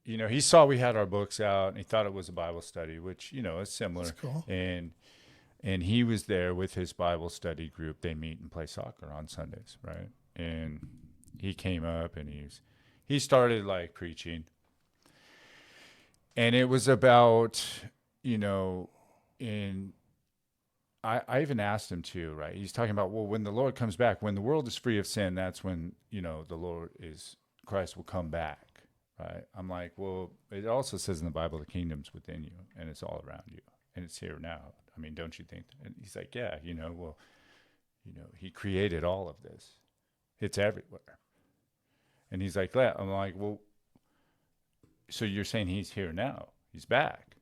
he saw we had our books out, and he thought it was a Bible study, which is similar. That's cool. And he was there with his Bible study group. They meet and play soccer on Sundays, right? And he came up and he started like preaching, and it was about I even asked him too, right? He's talking about, well, when the Lord comes back, when the world is free of sin, that's when, Christ will come back, right? I'm like, well, it also says in the Bible, the kingdom's within you and it's all around you and it's here now. Don't you think? And he's like, yeah, he created all of this. It's everywhere. And he's like, yeah. I'm like, well, so you're saying he's here now? He's back.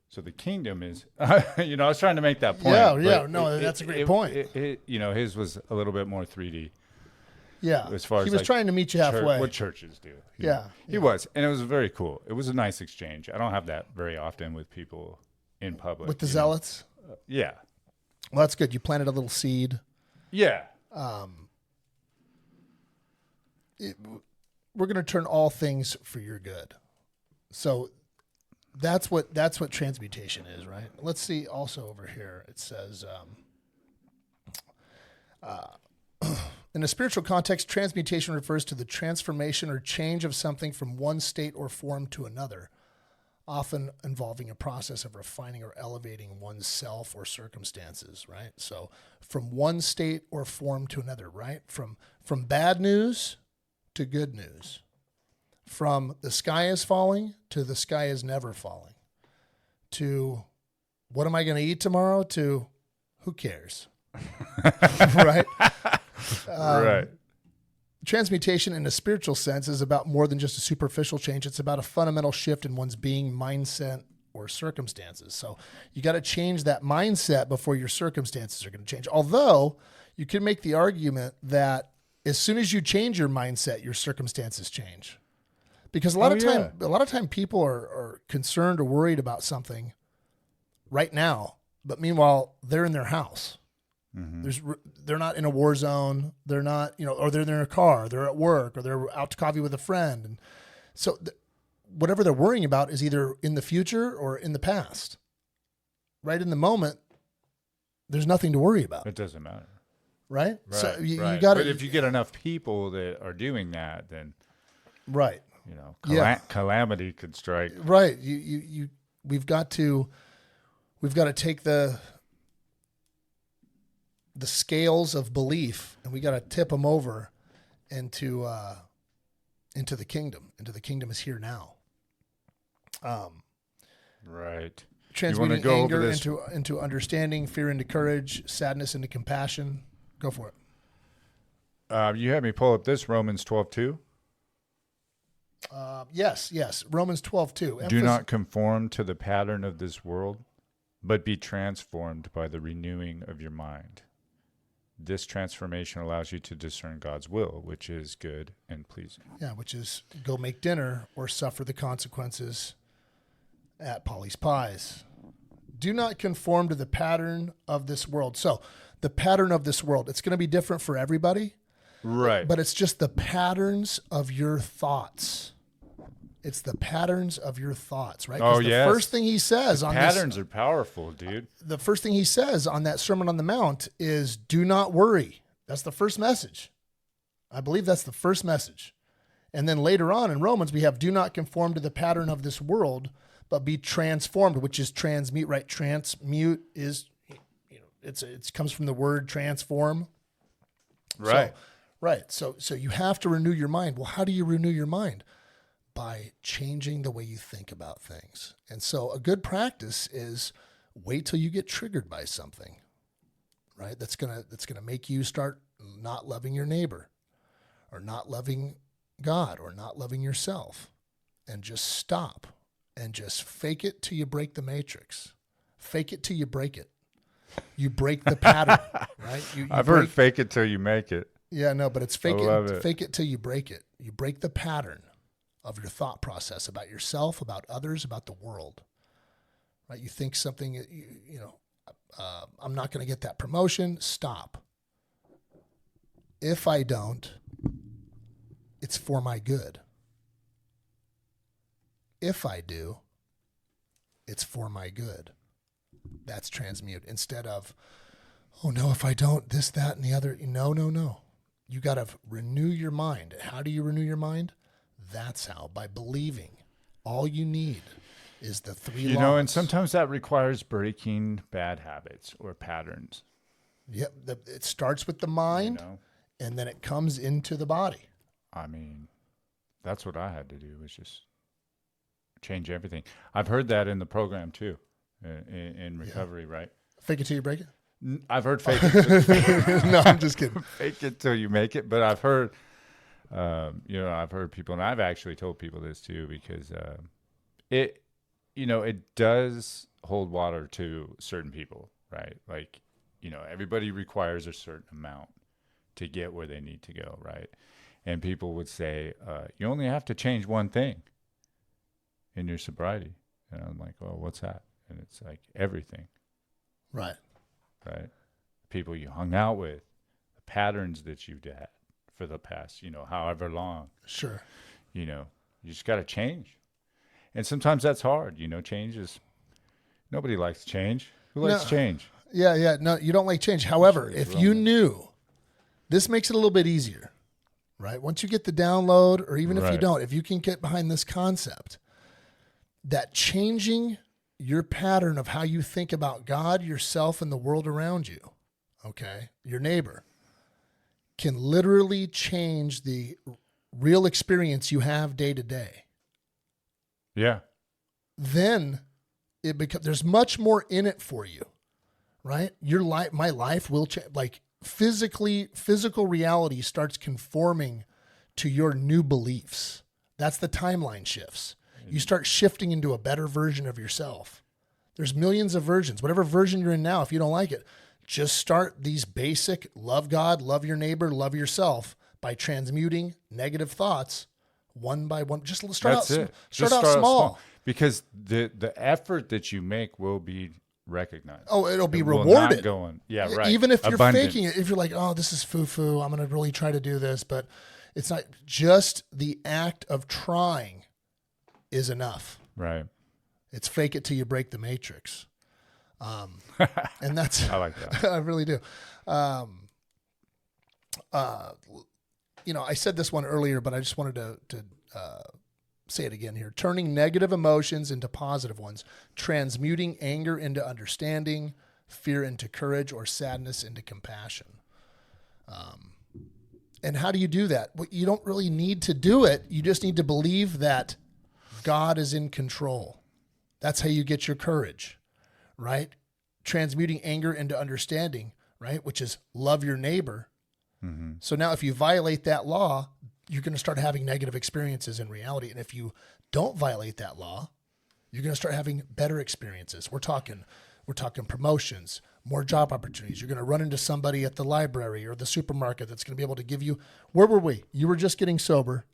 So the kingdom is, I was trying to make that point. That's a great point. His was a little bit more 3D. Yeah. As far as he was trying to meet you halfway. What churches do. He was. And it was very cool. It was a nice exchange. I don't have that very often with people in public. With the zealots? Yeah. Well, that's good. You planted a little seed. Yeah. We're going to turn all things for your good. So that's what transmutation is, right? Let's see also over here. It says, in a spiritual context, transmutation refers to the transformation or change of something from one state or form to another, often involving a process of refining or elevating one's self or circumstances, right? So from one state or form to another, right? From bad news to good news. From the sky is falling to the sky is never falling. To what am I going to eat tomorrow to who cares? Right? Right. Transmutation in a spiritual sense is about more than just a superficial change. It's about a fundamental shift in one's being, mindset, or circumstances. So you got to change that mindset before your circumstances are going to change. Although you can make the argument that as soon as you change your mindset, your circumstances change. Because a lot of time people are concerned or worried about something right now, but meanwhile they're in their house. Mm-hmm. They're not in a war zone. They're not, or they're in their car. They're at work, or they're out to coffee with a friend, and so whatever they're worrying about is either in the future or in the past. Right in the moment, there's nothing to worry about. It doesn't matter, right? So you got to. But if you get enough people that are doing that, then right. Calamity could strike. Right. We've got to take the scales of belief and we got to tip them over into the kingdom. Into the kingdom is here now. Right. transmuting go over anger this? into understanding, fear into courage, sadness into compassion. Go for it. You had me pull up this Romans 12:2. Yes. Romans 12:2. Do not conform to the pattern of this world, but be transformed by the renewing of your mind. This transformation allows you to discern God's will, which is good and pleasing. Yeah, which is go make dinner or suffer the consequences at Polly's Pies. Do not conform to the pattern of this world. So the pattern of this world, it's going to be different for everybody. Right. But it's just the patterns of your thoughts. It's the patterns of your thoughts, right? Oh, the yes. first thing he says on Patterns are powerful, dude. the first thing he says on that Sermon on the Mount is do not worry. That's the first message. I believe that's the first message. And then later on in Romans, we have do not conform to the pattern of this world, but be transformed, which is transmute, right? Transmute is, it comes from the word transform. Right. So you have to renew your mind. Well, how do you renew your mind? By changing the way you think about things. And so a good practice is wait till you get triggered by something, right? That's going to make you start not loving your neighbor or not loving God or not loving yourself, and just stop and just fake it till you break the matrix. Fake it till you break it. You break the pattern, right? I've heard fake it till you make it. Yeah, no, but it's fake it. Fake it till you break it. You break the pattern of your thought process about yourself, about others, about the world, right? You think something, I'm not going to get that promotion. Stop. If I don't, it's for my good. If I do, it's for my good. That's transmute. Instead of, oh no, if I don't, this, that, and the other. No. You got to renew your mind. How do you renew your mind? That's how, by believing. All you need is the three laws. And sometimes that requires breaking bad habits or patterns. Yep. It starts with the mind, and then it comes into the body. I mean, that's what I had to do, was just change everything. I've heard that in the program too, in recovery, right? Fake it till you break it? I've heard fake it. No, I'm just kidding. Fake it till you make it. But I've heard, I've heard people, and I've actually told people this too, because it does hold water to certain people, right? Like, everybody requires a certain amount to get where they need to go, right? And people would say, you only have to change one thing in your sobriety. And I'm like, well, what's that? And it's like everything. Right. People you hung out with, the patterns that you've had for the past, however long. Sure. You just got to change. And sometimes that's hard. Change is, nobody likes change. Who likes change? Yeah. No, you don't like change. However, if you knew, this makes it a little bit easier, right? Once you get the download, or even if you don't, if you can get behind this concept, that changing your pattern of how you think about God, yourself, and the world around you, okay, your neighbor, can literally change the real experience you have day to day. Yeah. Then there's much more in it for you, right? Your life, my life will change. Like physical reality starts conforming to your new beliefs. That's the timeline shifts. You start shifting into a better version of yourself. There's millions of versions. Whatever version you're in now, if you don't like it, just start these basic love God, love your neighbor, love yourself by transmuting negative thoughts one by one. Just start out small. Because the effort that you make will be recognized. Oh, it'll be Not rewarded. going. Yeah, right. Even if you're Abundant. faking it, if you're like, oh, this is foo-foo, I'm going to really try to do this, but it's not. Just the act of trying is enough. Right. It's fake it till you break the matrix. And that's, I like that. I really do. I said this one earlier, but I just wanted to say it again here. Turning negative emotions into positive ones, transmuting anger into understanding, fear into courage, or sadness into compassion. And how do you do that? Well, you don't really need to do it. You just need to believe that God is in control. That's how you get your courage. right? Transmuting anger into understanding, right? Which is love your neighbor. Mm-hmm. So now if you violate that law, you're going to start having negative experiences in reality. And if you don't violate that law, you're going to start having better experiences. We're talking promotions, more job opportunities. You're going to run into somebody at the library or the supermarket that's going to be able to give you, where were we? You were just getting sober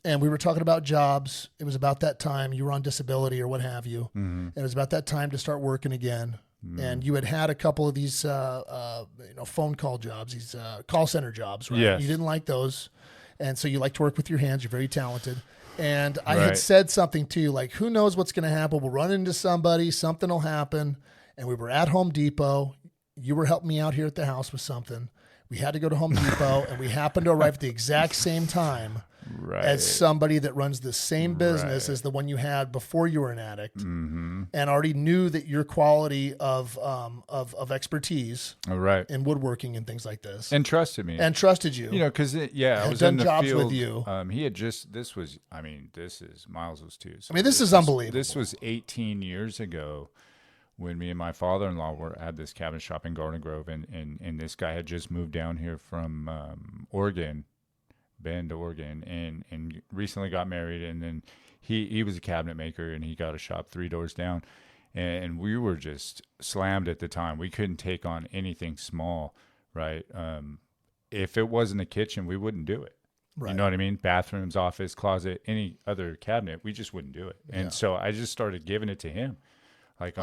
and we were talking about jobs. It was about that time you were on disability or what have you. Mm-hmm. And it was about that time to start working again. Mm-hmm. And you had a couple of these, phone call jobs, these call center jobs, right? Yes. You didn't like those. And so you like to work with your hands. You're very talented. And I Right. had said something to you like, who knows what's going to happen? We'll run into somebody, something will happen. And we were at Home Depot. You were helping me out here at the house with something. We had to go to Home Depot, and we happened to arrive at the exact same time Right. as somebody that runs the same business Right. as the one you had before you were an addict, Mm-hmm. and already knew that your quality of expertise All right. in woodworking and things like this, And trusted me. and trusted you. You know, because I Had was done in the jobs field with you. He had just. This is Miles was too. So This is unbelievable. This was 18 years ago, when me and my father-in-law had this cabinet shop in Garden Grove, and this guy had just moved down here from Oregon, Bend, Oregon, and recently got married, and then he was a cabinet maker, and he got a shop 3 doors down, and we were just slammed at the time. We couldn't take on anything small, right? If it wasn't a kitchen, we wouldn't do it. Right. You know what I mean? Bathrooms, office, closet, any other cabinet, we just wouldn't do it. And so I just started giving it to him.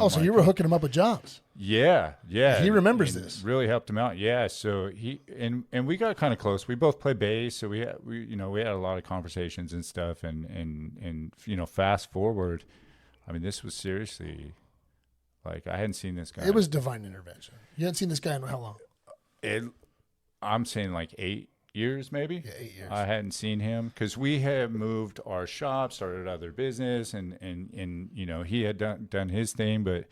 So you were hooking him up with jobs. Yeah. He remembers and this. Really helped him out. Yeah. So and we got kind of close. We both play bass, so we had a lot of conversations and stuff. And fast forward, this was seriously, I hadn't seen this guy. It was divine intervention. You hadn't seen this guy in how long? I'm saying 8 years, maybe. Yeah, 8 years. I hadn't seen him because we had moved our shop, started other business, and he had done his thing, but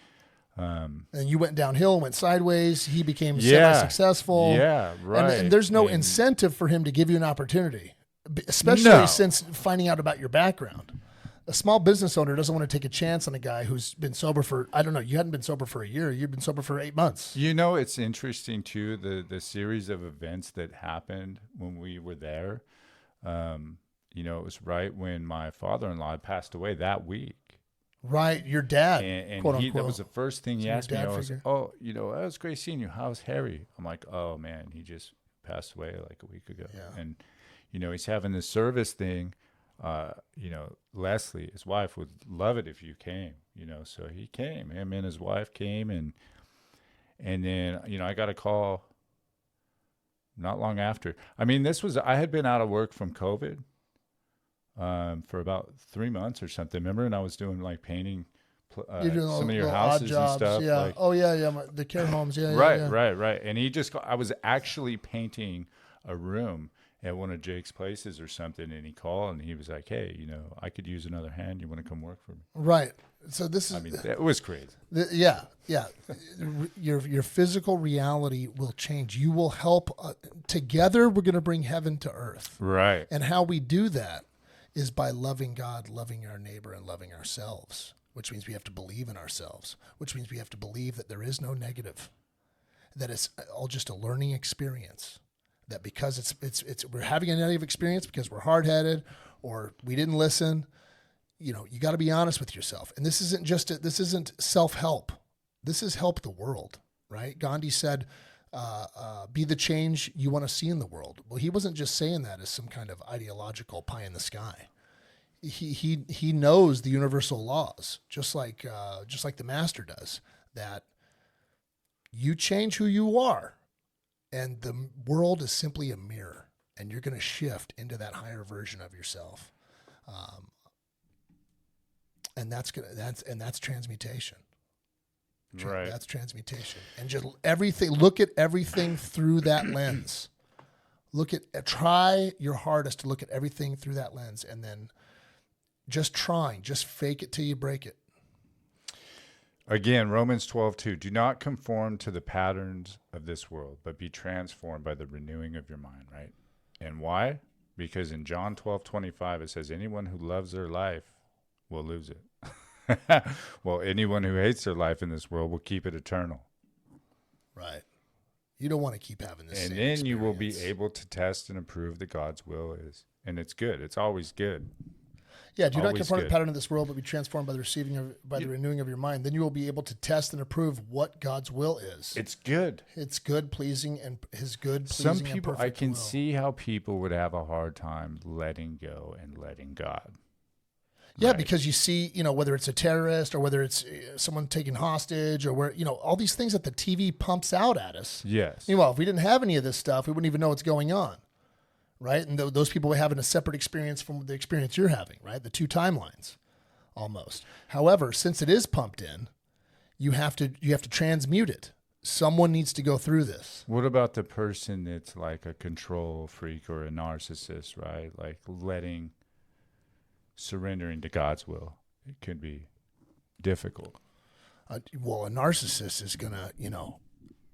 and you went downhill, went sideways. He became semi-successful. Yeah, right. And there's no incentive for him to give you an opportunity, especially since finding out about your background. A small business owner doesn't want to take a chance on a guy who's been sober for, I don't know, you hadn't been sober for a year. You've been sober for 8 months. It's interesting too, the series of events that happened when we were there. It was right when my father-in-law passed away that week. Right, your dad, and quote that unquote. was the first thing he asked me. I was, figure. that was great seeing you. How's Harry? I'm like, oh man, he just passed away a week ago. Yeah. And he's having this service thing. Leslie, his wife, would love it if you came. So he came. Him and his wife came, and then I got a call not long after. I had been out of work from COVID for about 3 months or something. Remember, and I was doing painting You're doing some of your odd houses jobs. and stuff. Yeah. The care homes. Yeah. Right. And I was actually painting a room at one of Jake's places or something, and he called and he was like, hey, I could use another hand. You want to come work for me? Right. So this is, it was crazy. Yeah. Your physical reality will change. You will help. Together, we're going to bring heaven to earth. Right. And how we do that is by loving God, loving our neighbor, and loving ourselves, which means we have to believe in ourselves, which means we have to believe that there is no negative, that it's all just a learning experience. That because we're having a negative experience because we're hard-headed or we didn't listen, you got to be honest with yourself. And this isn't self-help. This is help the world, right? Gandhi said, be the change you want to see in the world. Well, he wasn't just saying that as some kind of ideological pie in the sky. He knows the universal laws, just like the master does, that you change who you are. And the world is simply a mirror, and you're going to shift into that higher version of yourself, and that's transmutation. Right. That's transmutation, and just everything. Look at everything through that lens. Try your hardest to look at everything through that lens, and then just fake it till you break it. Again, Romans 12:2. Do not conform to the patterns of this world, but be transformed by the renewing of your mind, right? And why? Because in John 12:25, it says, anyone who loves their life will lose it. Well, anyone who hates their life in this world will keep it eternal. Right. You don't want to keep having this. And same then you will be experience. able to test and approve that God's will is. And it's good. It's always good. Yeah, do not Always conform to the good. pattern of this world, but be transformed by the the renewing of your mind. Then you will be able to test and approve what God's will is. It's good. It's good, pleasing, and His good, pleasing, Some and people, I perfect can will. see how people would have a hard time letting go and letting God. Yeah, Right. because you see, whether it's a terrorist or whether it's someone taken hostage or where, all these things that the TV pumps out at us. Yes. Meanwhile, if we didn't have any of this stuff, we wouldn't even know what's going on, right? And those people were having a separate experience from the experience you're having, right? The two timelines, almost. However, since it is pumped in, you have to transmute it. Someone needs to go through this. What about the person that's like a control freak or a narcissist, right? Like surrendering to God's will. It could be difficult. Well, a narcissist is gonna,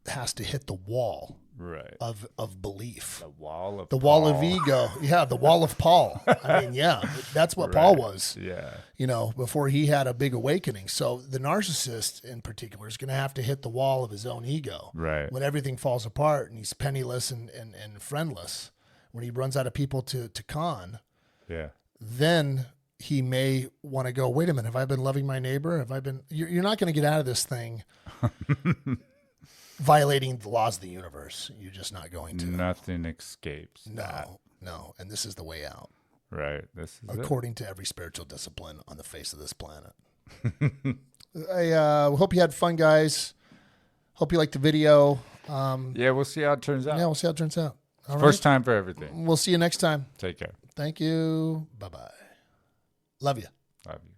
has to hit the wall Right. of belief. The wall of The wall of Paul. ego. Yeah, the wall of Paul. I mean, yeah, that's what Paul was, Yeah. before he had a big awakening. So the narcissist in particular is going to have to hit the wall of his own ego. Right. When everything falls apart and he's penniless and friendless, when he runs out of people to con, Yeah. then he may want to go, wait a minute, have I been loving my neighbor? Have I been, you're not going to get out of this thing violating the laws of the universe. You're just not going to. Nothing escapes that. No. And this is the way out, Right. This is it. according to every spiritual discipline on the face of this planet. I hope you had fun, guys. Hope you liked the video. Yeah, we'll see how it turns out. Yeah, we'll see how it turns out. All First right. time for everything. We'll see you next time. Take care. Thank you. Bye-bye. Love you. Love you.